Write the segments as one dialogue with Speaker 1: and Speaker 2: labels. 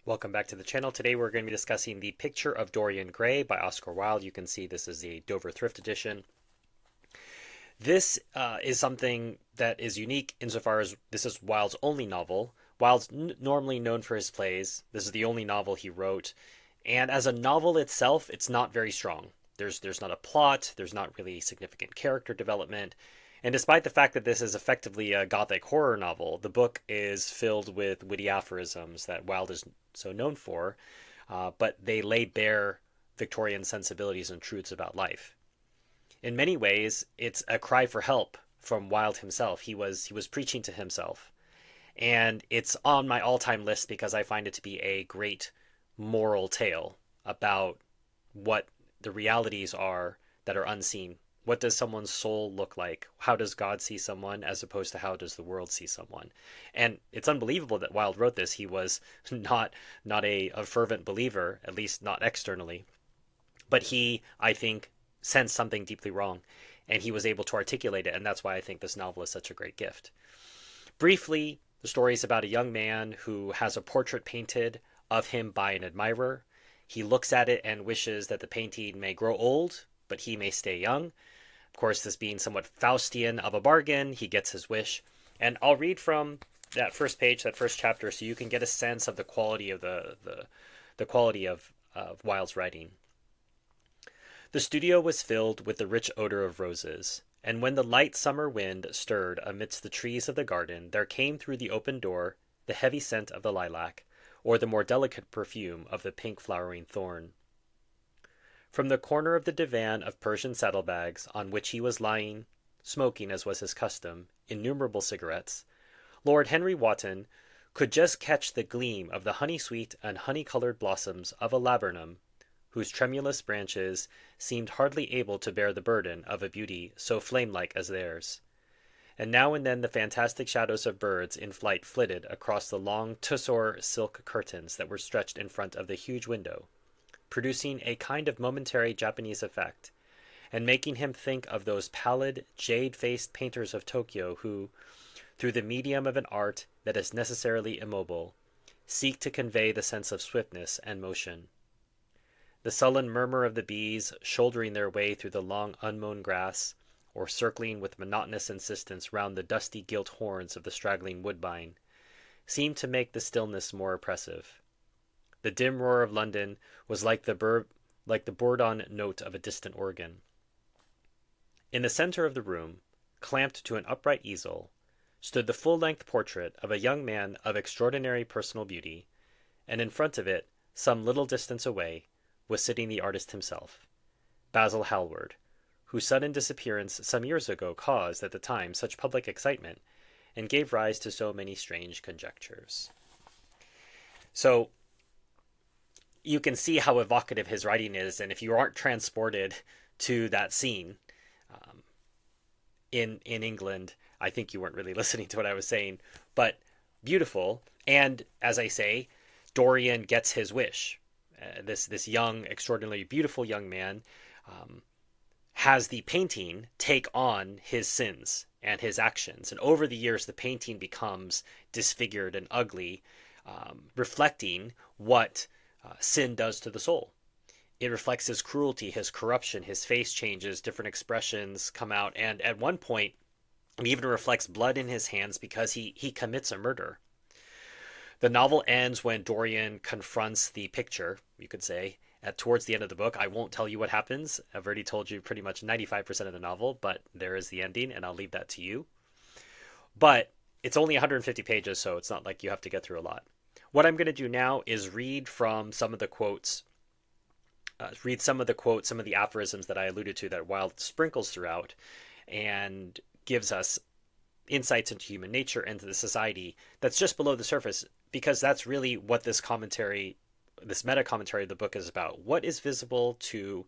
Speaker 1: Welcome back to the channel. Today we're going to be discussing The Picture of Dorian Gray by Oscar Wilde. You can see this is the Dover Thrift Edition. This is something that is unique insofar as this is Wilde's only novel. Wilde's normally known for his plays. This is the only novel he wrote. And as a novel itself, it's not very strong. There's not a plot, there's not really significant character development. And despite the fact that this is effectively a gothic horror novel, the book is filled with witty aphorisms that Wilde is so known for, but they lay bare Victorian sensibilities and truths about life. In many ways, it's a cry for help from Wilde himself. He was preaching to himself, and it's on my all-time list because I find it to be a great moral tale about what the realities are that are unseen. What does someone's soul look like? How does God see someone as opposed to how does the world see someone? And it's unbelievable that Wilde wrote this. He was not a fervent believer, at least not externally, but he, I think, sensed something deeply wrong, and he was able to articulate it, and that's why I think this novel is such a great gift. Briefly, the story is about a young man who has a portrait painted of him by an admirer. He looks at it and wishes that the painting may grow old, but he may stay young. Of course, this being somewhat Faustian of a bargain, he gets his wish. And I'll read from that first page, that first chapter, so you can get a sense of the quality of the quality of Wilde's writing. The studio was filled with the rich odor of roses, and when the light summer wind stirred amidst the trees of the garden, there came through the open door the heavy scent of the lilac, or the more delicate perfume of the pink flowering thorn. From the corner of the divan of Persian saddlebags, on which he was lying, smoking, as was his custom, innumerable cigarettes, Lord Henry Wotton could just catch the gleam of the honey-sweet and honey-colored blossoms of a laburnum, whose tremulous branches seemed hardly able to bear the burden of a beauty so flame-like as theirs. And now and then the fantastic shadows of birds in flight flitted across the long tussore silk curtains that were stretched in front of the huge window, producing a kind of momentary Japanese effect, and making him think of those pallid, jade-faced painters of Tokyo who, through the medium of an art that is necessarily immobile, seek to convey the sense of swiftness and motion. The sullen murmur of the bees shouldering their way through the long unmown grass, or circling with monotonous insistence round the dusty gilt horns of the straggling woodbine, seemed to make the stillness more oppressive. The dim roar of London was like the bourdon note of a distant organ. In the centre of the room, clamped to an upright easel, stood the full-length portrait of a young man of extraordinary personal beauty, and in front of it, some little distance away, was sitting the artist himself, Basil Hallward, whose sudden disappearance some years ago caused at the time such public excitement, and gave rise to so many strange conjectures. So you can see how evocative his writing is, and if you aren't transported to that scene in England, I think you weren't really listening to what I was saying. But beautiful, and as I say, Dorian gets his wish. This young, extraordinarily beautiful young man has the painting take on his sins and his actions, and over the years, the painting becomes disfigured and ugly, reflecting what sin does to the soul. It reflects his cruelty, his corruption, his face changes, different expressions come out, and at one point, it even reflects blood in his hands because he commits a murder. The novel ends when Dorian confronts the picture, you could say, towards the end of the book. I won't tell you what happens. I've already told you pretty much 95% of the novel, but there is the ending, and I'll leave that to you. But it's only 150 pages, so it's not like you have to get through a lot. What I'm going to do now is read from some of the quotes, some of the aphorisms that I alluded to that Wilde sprinkles throughout, and gives us insights into human nature and to the society that's just below the surface, because that's really what this commentary, this meta commentary of the book is about. What is visible to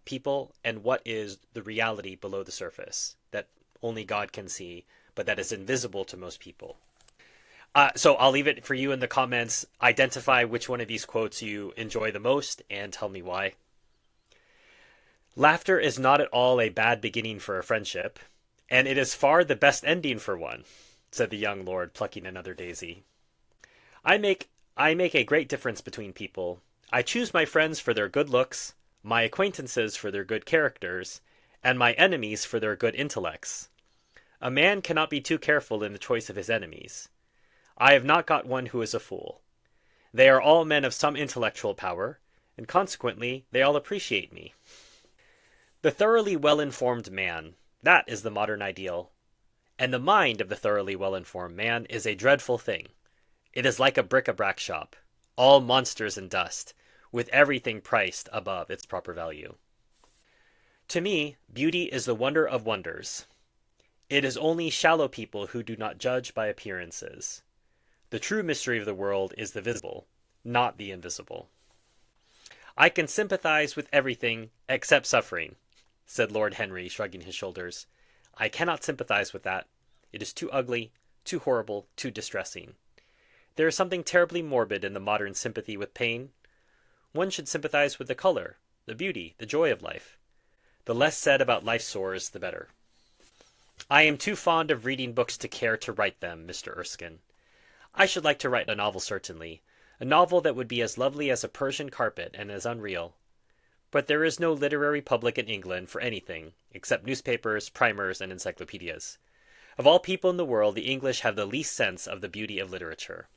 Speaker 1: people, and what is the reality below the surface that only God can see, but that is invisible to most people. So I'll leave it for you in the comments. Identify which one of these quotes you enjoy the most and tell me why. Laughter is not at all a bad beginning for a friendship, and it is far the best ending for one, said the young lord, plucking another daisy. I make I make a great difference between people. I choose my friends for their good looks, my acquaintances for their good characters, and my enemies for their good intellects. A man cannot be too careful in the choice of his enemies. I have not got one who is a fool. They are all men of some intellectual power, and consequently they all appreciate me. The thoroughly well-informed man, that is the modern ideal. And the mind of the thoroughly well-informed man is a dreadful thing. It is like a bric-a-brac shop, all monsters and dust, with everything priced above its proper value. To me, beauty is the wonder of wonders. It is only shallow people who do not judge by appearances. The true mystery of the world is the visible, not the invisible. I can sympathize with everything except suffering, said Lord Henry, shrugging his shoulders. I cannot sympathize with that. It is too ugly, too horrible, too distressing. There is something terribly morbid in the modern sympathy with pain. One should sympathize with the color, the beauty, the joy of life. The less said about life's sores, the better. I am too fond of reading books to care to write them, Mr. Erskine. I should like to write a novel, certainly. A novel that would be as lovely as a Persian carpet and as unreal. But there is no literary public in England for anything, except newspapers, primers, and encyclopedias. Of all people in the world, the English have the least sense of the beauty of literature.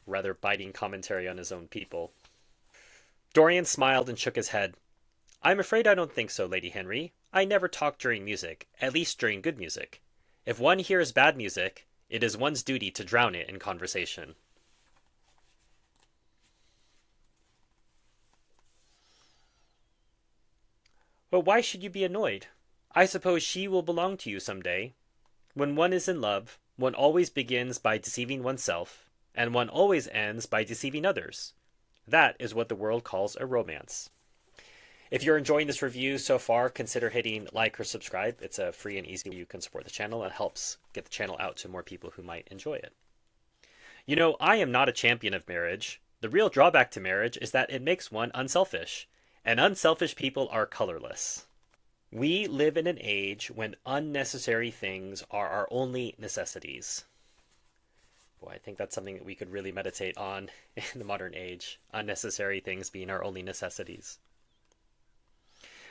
Speaker 1: Rather biting commentary on his own people. Dorian smiled and shook his head. I'm afraid I don't think so, Lady Henry. I never talk during music, at least during good music. If one hears bad music, it is one's duty to drown it in conversation. But why should you be annoyed? I suppose she will belong to you some day. When one is in love, one always begins by deceiving oneself, and one always ends by deceiving others. That is what the world calls a romance. If you're enjoying this review so far, consider hitting like or subscribe. It's a free and easy way you can support the channel and helps get the channel out to more people who might enjoy it. You know, I am not a champion of marriage. The real drawback to marriage is that it makes one unselfish, and unselfish people are colorless. We live in an age when unnecessary things are our only necessities. Boy, I think that's something that we could really meditate on in the modern age. Unnecessary things being our only necessities.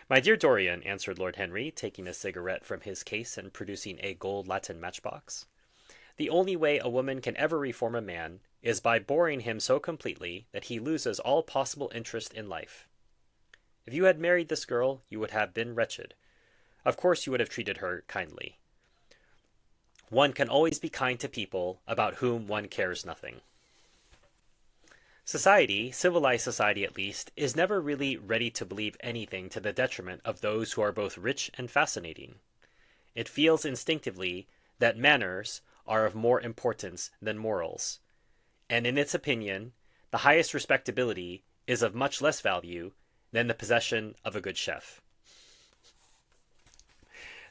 Speaker 1: My dear Dorian, answered Lord Henry, taking a cigarette from his case and producing a gold Latin matchbox, the only way a woman can ever reform a man is by boring him so completely that he loses all possible interest in life. If you had married this girl, you would have been wretched. Of course you would have treated her kindly. One can always be kind to people about whom one cares nothing. Society, civilized society at least, is never really ready to believe anything to the detriment of those who are both rich and fascinating. It feels instinctively that manners are of more importance than morals, and in its opinion, the highest respectability is of much less value than the possession of a good chef.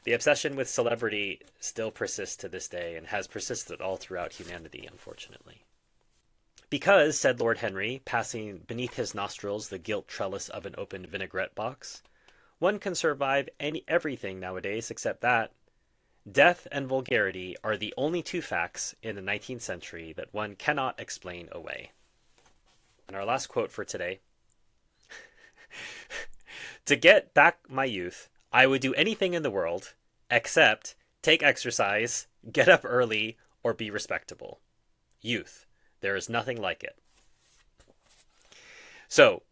Speaker 1: The obsession with celebrity still persists to this day and has persisted all throughout humanity, unfortunately. Because, said Lord Henry, passing beneath his nostrils the gilt trellis of an open vinaigrette box, one can survive everything nowadays except that. Death and vulgarity are the only two facts in the 19th century that one cannot explain away. And our last quote for today. To get back my youth, I would do anything in the world except take exercise, get up early, or be respectable. Youth. There is nothing like it. So,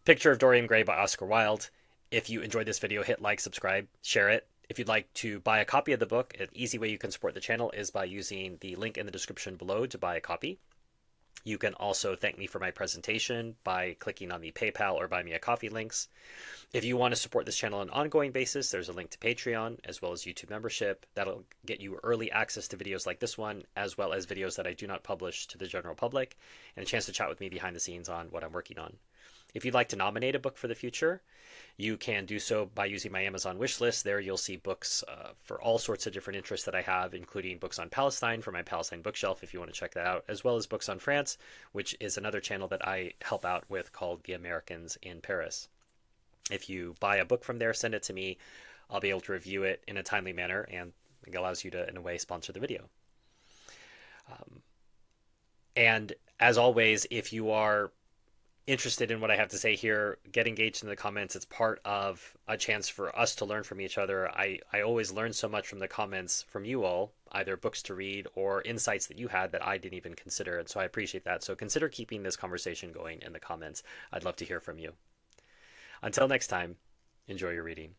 Speaker 1: Picture of Dorian Gray by Oscar Wilde. If you enjoyed this video, hit like, subscribe, share it. If you'd like to buy a copy of the book, an easy way you can support the channel is by using the link in the description below to buy a copy. You can also thank me for my presentation by clicking on the PayPal or Buy Me a Coffee links. If you want to support this channel on an ongoing basis, there's a link to Patreon as well as YouTube membership. That'll get you early access to videos like this one, as well as videos that I do not publish to the general public, and a chance to chat with me behind the scenes on what I'm working on. If you'd like to nominate a book for the future, you can do so by using my Amazon wish list. There you'll see books for all sorts of different interests that I have, including books on Palestine for my Palestine bookshelf if you want to check that out, as well as books on France, which is another channel that I help out with called The Americans in Paris. If you buy a book from there, send it to me. I'll be able to review it in a timely manner, and it allows you to, in a way, sponsor the video. And as always, if you are interested in what I have to say here, get engaged in the comments. It's part of a chance for us to learn from each other. I always learn so much from the comments from you all, either books to read or insights that you had that I didn't even consider. And so I appreciate that. So consider keeping this conversation going in the comments. I'd love to hear from you. Until next time, enjoy your reading.